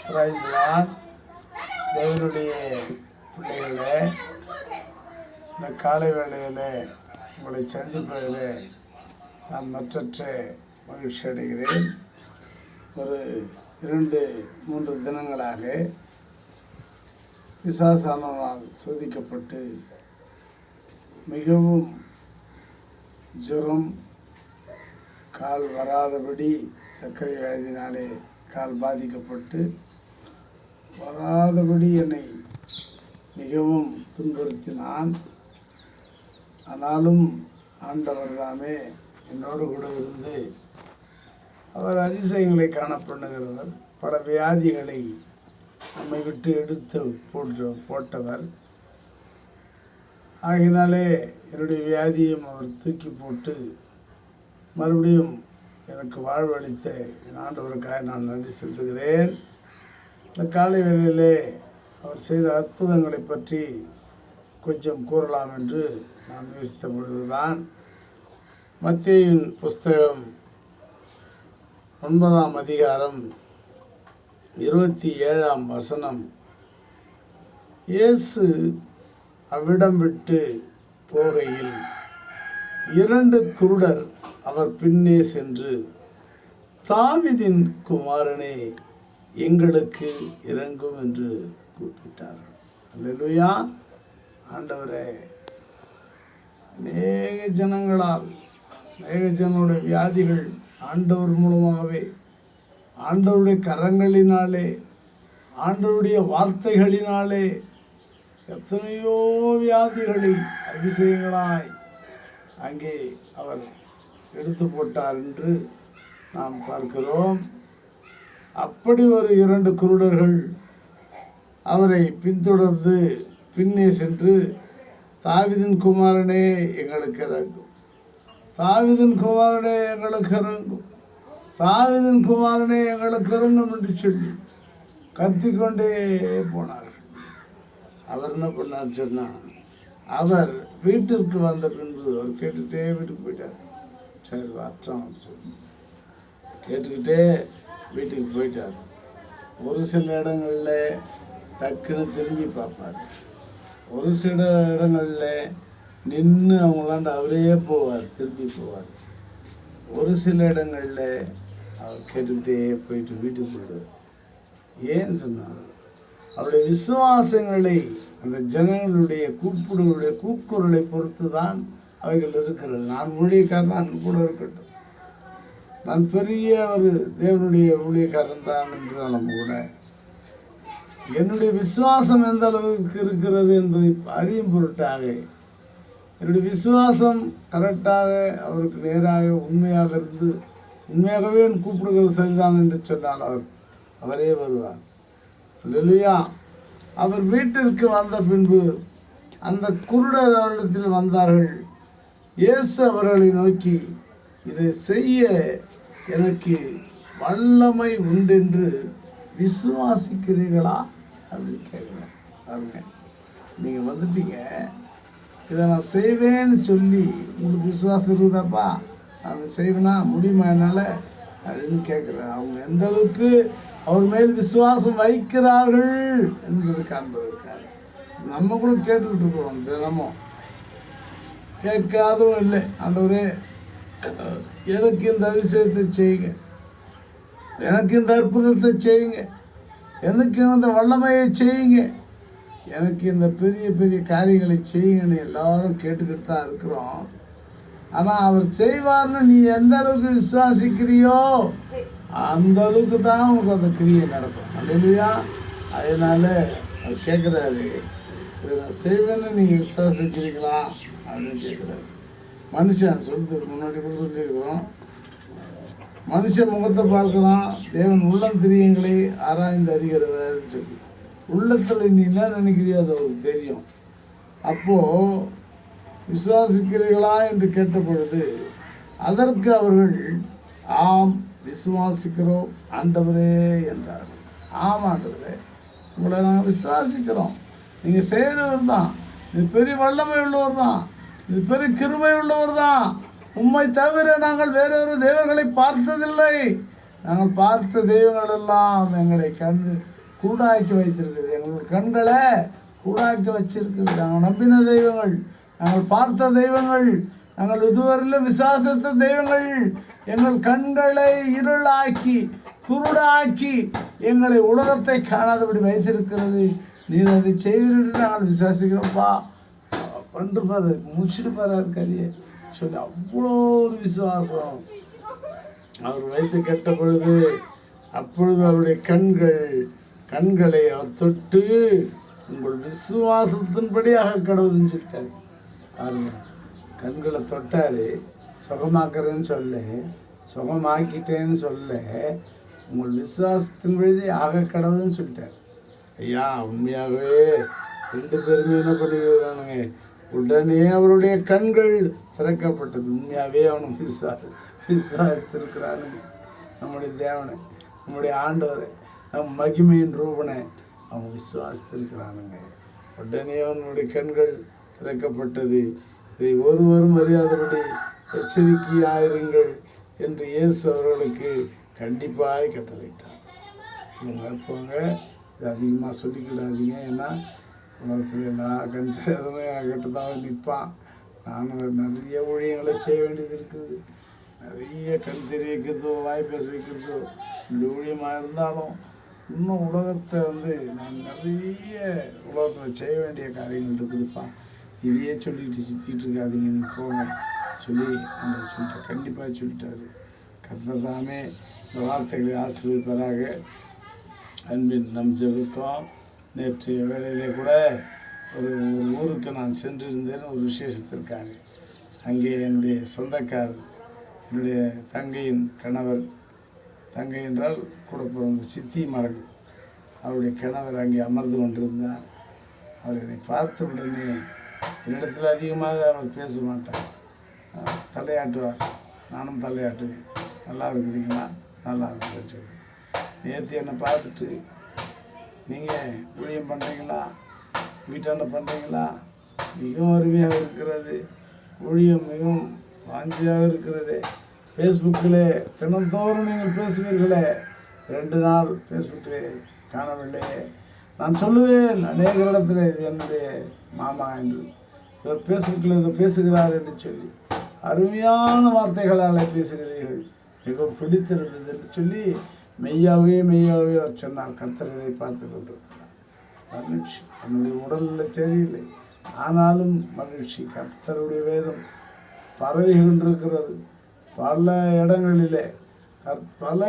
Price Lord. தேவனுடைய பிள்ளைகளே, இந்த காலை வேளையிலே உங்களை சந்திப்பதிலே நான் மற்றற்ற மகிழ்ச்சி அடைகிறேன். ஒரு 2-3 தினங்களாக பிசாசானவனால் சோதிக்கப்பட்டு மிகவும் ஜுரம், கால் வராதபடி சர்க்கரை வியாதினாலே கால் பாதிக்கப்பட்டு வராதபடி என்னை மிகவும் துன்புறுத்தினான். ஆனாலும் ஆண்டவர் தாமே என்னோடு கூட இருந்து அவர் அதிசயங்களை காணப்படுகிறவர். பல வியாதிகளை நம்மை விட்டு எடுத்து போட்டவர். ஆகினாலே என்னுடைய வியாதியும் அவர் தூக்கி போட்டு மறுபடியும் எனக்கு வாழ்வளித்த என் ஆண்டவருக்காக நான் நன்றி செலுத்துகிறேன். இந்த காலை வேளையிலே அவர் செய்த அற்புதங்களை பற்றி கொஞ்சம் கூறலாம் என்று நான் யோசித்த பொழுதுதான் மத்தேயுவின் புஸ்தகம் 9ஆம் அதிகாரம் 27ஆம் வசனம், இயேசு அவ்விடம் விட்டு போகையில் 2 குருடர் அவர் பின்னே சென்று, தாவீதின் குமாரனே, எங்களுக்கு இறங்கும் என்று கூப்பிட்டார்கள். அல்லேலூயா. ஆண்டவரே, அநேக ஜனங்களுடைய வியாதிகள் ஆண்டவர் மூலமாகவே, ஆண்டவருடைய கரங்களினாலே, ஆண்டவருடைய வார்த்தைகளினாலே எத்தனையோ வியாதிகளை அதிசயங்களாய் அங்கே அவர் எடுத்து போட்டார் என்று நாம் பார்க்கிறோம். அப்படி ஒரு 2 குருடர்கள் அவரை பின்தொடர்ந்து பின்னே சென்று, தாவீதின் குமாரனே, எங்களுக்கு இறங்கும், தாவீதின் குமாரனே, எங்களுக்கு இறங்கும், தாவீதின் குமாரனே, எங்களுக்கு இறங்கும் என்று சொல்லி கத்திக்கொண்டே போனார்கள். அவர் என்ன பண்ணார் சொன்னால், அவர் வீட்டிற்கு வந்த பின்பு அவர் கேட்டுக்கிட்டே வீட்டுக்கு போயிட்டார். சரி வரட்டும் சொல்லி கேட்டுக்கிட்டே வீட்டுக்கு போயிட்டார். ஒரு சில இடங்களில் டக்குன்னு திரும்பி பார்ப்பார், ஒரு சில இடங்களில் நின்று அவங்களாண்ட அவரே போவார், திரும்பி போவார். ஒரு சில இடங்களில் அவர் கேட்டுக்கிட்டே போயிட்டு வீட்டுக்கு போயிடுவார். ஏன்னு சொன்னார், அவருடைய விசுவாசங்களை அந்த ஜனங்களுடைய கூக்குரலை பொறுத்து தான் அவைகள் இருக்கிறது. நான் ஊழியக்காரன் கூட இருக்கட்டும், நான் பெரிய ஒரு தேவனுடைய ஊழியக்காரன் தான் என்றாலும் கூட என்னுடைய விசுவாசம் எந்த அளவுக்கு இருக்கிறது என்பதை அறியும் பொருட்டாக, என்னுடைய விசுவாசம் கரெக்டாக அவருக்கு நேராக உண்மையாக இருந்து உண்மையாகவே கூப்பிடுகிறது சரிதான் என்று சொன்னால் அவரே வருவார். அல்லேலூயா. அவர் வீட்டிற்கு வந்த பின்பு அந்த குருடர் அவரிடத்தில் வந்தார்கள். இயேசு அவர்களை நோக்கி, இதை செய்ய எனக்கு வல்லமை உண்டென்று விசுவாசிக்கிறீர்களா அப்படின்னு கேட்குறேன். பாருங்க, நீங்கள் வந்துட்டீங்க, இதை நான் செய்வேன்னு சொல்லி உங்களுக்கு விசுவாசம் இருக்குதாப்பா, நான் செய்வேனா, முடியுமா என்னால் அப்படின்னு கேட்குறேன். அவங்க எந்த அளவுக்கு அவர் மேல் விசுவாசம் வைக்கிறார்கள் என்பது காண்பதற்காக. நம்ம கூட கேட்டுக்கிட்டு இருக்கிறோம், தினமும் கேட்காதும் இல்லை. ஆண்டவரே, எனக்கு இந்த அதிசயத்தை செய்யுங்க, எனக்கு இந்த அற்புதத்தை செய்யுங்க, எனக்கு இந்த வல்லமையை செய்யுங்க, எனக்கு இந்த பெரிய பெரிய காரியங்களை செய்யுங்கன்னு எல்லாரும் கேட்டுக்கிட்டு தான் இருக்கிறோம். ஆனால் அவர் செய்வார்னு நீ எந்த அளவுக்கு விசுவாசிக்கிறியோ அந்த அளவுக்கு தான் உனக்கு அந்த கிரியை நடக்கும். அல்லேலூயா. அதனால் அவர் கேட்குறாரு, இதை நான் செய்வேன்னு நீங்கள் விசுவாசிக்கிறீங்களா அப்படின்னு கேட்குறாரு. மனுஷன் சொல்றதுக்கு முன்னாடி கூட சொல்லியிருக்கிறோம், மனுஷன் முகத்தை பார்க்குறான், தேவன் உள்ளம் திரியங்களை ஆராய்ந்து அறிகிறவர்னு சொல்லி. உள்ளத்தில் நீ என்ன நினைக்கிறியோ அது அவருக்கு தெரியும். அப்போது விசுவாசிக்கிறீர்களா என்று கேட்ட பொழுது அதற்கு அவர்கள், ஆம் விசுவாசிக்கிறோம் ஆண்டவரே என்றார். ஆம் ஆண்டவரே, உங்களை நாங்கள் விசுவாசிக்கிறோம், நீங்கள் செய்கிறவர் தான், இது பெரிய வல்லமை உள்ளவர் தான், இது பெரிய கிருபை உள்ளவர் தான், உம்மை தவிர நாங்கள் வேறொரு தேவர்களை பார்த்ததில்லை, நாங்கள் பார்த்த தெய்வங்களெல்லாம் எங்களை கூடாக்கி வைத்திருக்குது. எங்கள் கண்களை கூடாக்கி வச்சிருக்குது. நாங்கள் நம்பின தெய்வங்கள், நாங்கள் பார்த்த தெய்வங்கள், நாங்கள் இதுவரையிலும் விசுவாசித்த தெய்வங்கள் எங்கள் கண்களை இருளாக்கி குருடாக்கி எங்களை உலகத்தை காணாதபடி வைத்திருக்கிறது. நீர் அதை செய்வீர்கள் நாங்கள் விசுவாசிக்கிறோம்ப்பா. பண்டு பாரு, முடிச்சுட்டு பாரு கதையை சொல்லி அவ்வளோ ஒரு விசுவாசம் அவர் வைத்து கெட்ட பொழுது. அப்பொழுது அவருடைய கண்களை அவர் தொட்டு உங்கள் விசுவாசத்தின்படியாக கடவுள்னு சொல்லிட்டாரு. பாருங்க, கண்களை தொட்டாரு, சுகமாக்குறேன்னு சொல்ல, சுகமாக்கிட்டேன்னு சொல்ல, உங்கள் விசுவாசத்தின்படி ஆக கடவுள்னு சொல்லிட்டார். ஐயா, உண்மையாகவே 2 பேருமே என்ன பண்ணிக்கிறானுங்க, உடனே அவருடைய கண்கள் திறக்கப்பட்டது. உண்மையாகவே அவனுக்கு விசுவாசித்திருக்கிறானுங்க. நம்முடைய தேவனை, நம்முடைய ஆண்டவரை, நம் மகிமையின் ரூபனை அவங்க விசுவாசித்திருக்கிறானுங்க. உடனே அவனுடைய கண்கள் திறக்கப்பட்டது. இதை ஒருவரும் அறியாதபடி எச்சரிக்கையாயிருங்கள் என்று இயேசு அவர்களுக்கு கண்டிப்பாக கட்டளையிட்டார். போங்க, இது அதிகமாக சொல்லிக்கிடாதீங்க. ஏன்னா உலகத்தில் நான் கண் தெரியாதவன் கட்டத்தான் நிற்பான். நானும் நிறைய ஊழியங்களை செய்ய வேண்டியது இருக்குது. நிறைய கண் தெரிய வைக்கிறதோ வாய் பேச வைக்கிறதோ இந்த ஊழியமாக இருந்தாலும் இன்னும் உலகத்தை நான் நிறைய உலகத்தில் செய்ய வேண்டிய காரியங்கள் இருக்குதுப்பா. இதையே சொல்லிக்கிட்டு சுற்றிட்டு இருக்காதீங்க, நீ போங்க சொல்லி அந்த சொல்லிட்டு கண்டிப்பாக சொல்லிட்டாரு. கர்த்தர் தாமே இந்த வார்த்தைகளை ஆசீர்வதிப்பாராக. அன்பின் நம் ஜெபித்தோம். நேற்று வேளையிலே கூட ஒரு ஊருக்கு நான் சென்றிருந்தேன், ஒரு விசேஷத்திற்காக. அங்கே என்னுடைய சொந்தக்காரர், என்னுடைய தங்கையின் கணவர், தங்கை என்றால் கூட பிறந்த சித்தி மகள், அவருடைய கணவர் அங்கே அமர்ந்து கொண்டிருந்தார். அவர் என்னை பார்த்த உடனே என்னிடத்தில் அதிகமாக அவர் பேச மாட்டார், தலையாட்டுவார். நானும் தலையாட்டுவேன். நல்லா இருக்கிறீங்களா, நல்லா இருக்கிறேன்னு சொல்லி. நேற்று என்னை பார்த்துட்டு, நீங்கள் ஊழியம் பண்ணுறீங்களா, வீட்டாண்ட பண்ணுறீங்களா, மிகவும் அருமையாக இருக்கிறது, ஊழியம் மிகவும் வாஞ்சியாக இருக்கிறது, ஃபேஸ்புக்கில் தினந்தோறும் நீங்கள் பேசுவீர்களே, 2 நாள் ஃபேஸ்புக்கில் காணவில்லையே. நான் சொல்லுவேன் அநேக இடத்துல, இது என்னுடைய மாமா என்று, இவர் ஃபேஸ்புக்கில் இதை பேசுகிறார் என்று சொல்லி அருமையான வார்த்தைகளால் பேசுகிறீர்கள், மிகவும் பிடித்திருந்தது என்று சொல்லி மெய்யாகவே அவர் சொன்னார். கர்த்தர் இதை பார்த்து கொண்டிருக்கிறார். மகிழ்ச்சி. என்னுடைய உடலில் சரியில்லை, ஆனாலும் மகிழ்ச்சி. கர்த்தருடைய வேதம் பரவி கொண்டிருக்கிறது. பல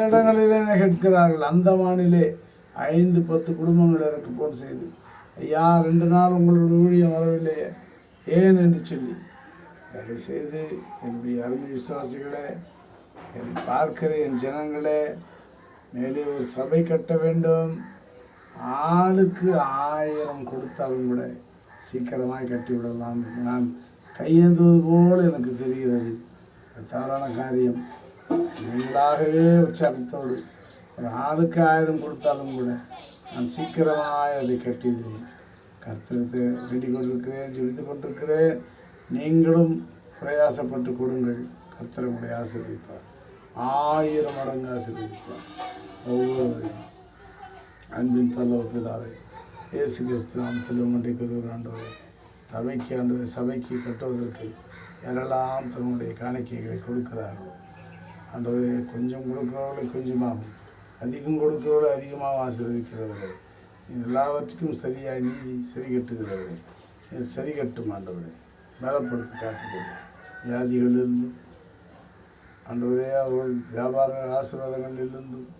இடங்களிலே கேட்கிறார்கள். அந்தமானிலே 5-10 குடும்பங்கள் எனக்கு போன் செய்து, ஐயா 2 நாள் உங்களுடைய ஊழியம் வரவில்லையே, ஏன் என்று சொல்லி. தயவுசெய்து என்னுடைய அருமை விசுவாசிகளே, என்னை பார்க்கிற என் ஜனங்களே, மேலே ஒரு சபை கட்ட வேண்டும். ஆளுக்கு 1000 கொடுத்தாலும் கூட சீக்கிரமாக கட்டிவிடலாம். நான் கையேந்துவது போல் எனக்கு தெரிகிறது. தவறான காரியம். நீங்களாகவே உற்சாகத்தோடு ஒரு ஆளுக்கு 1000 கொடுத்தாலும் கூட நான் சீக்கிரமாக அதை கட்டிவிடுவேன். கர்த்தருக்கு வேண்டிக் கொண்டிருக்கிறேன், ஜெபித்து கொண்டிருக்கிறேன். நீங்களும் பிரயாசப்பட்டு கொடுங்கள். கர்த்தர் உங்களை ஆசீர்வதிப்பார், 1000 மடங்கு ஆசீர்வதிப்பார் ஒவ்வொருவரையும். அன்பின் பரலோக பிதாவே, இயேசு கிறிஸ்து நாமத்தில் மண்டைக்கு ஆண்டவரே, சபைக்கு கட்டுவதற்கு யாரெல்லாம் தன்னுடைய காணிக்கைகளை கொடுக்கிறார்களோ ஆண்டவரே, கொஞ்சம் கொடுக்கிறவர்களை கொஞ்சமாகவும், அதிகம் கொடுக்கிறவர்களை அதிகமாக ஆசீர்வதிக்கிறவர்களே, எல்லாவற்றுக்கும் சரியாக நீதி சரி கட்டுகிறவரே, சரி கட்டும் ஆண்டவரே, பலப்படுத்தி காத்துக்கொள்ளும். வியாதிகளிலிருந்தும் ஆண்டவரே, அவர்கள் வியாபார ஆசீர்வாதங்களிலிருந்தும்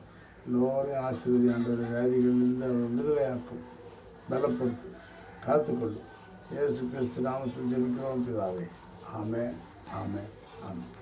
எல்லோரையும் ஆசீர்வதி ஆண்டவரே. வியாதிகளிலிருந்து அவர்கள் விடுதலையாக்கும், பலப்படுத்து காத்துக்கொள்ளும். இயேசு கிறிஸ்து நாமத்தில் ஜெபிக்கிறோம் பிதாவே. ஆமென், ஆமென், ஆமென்.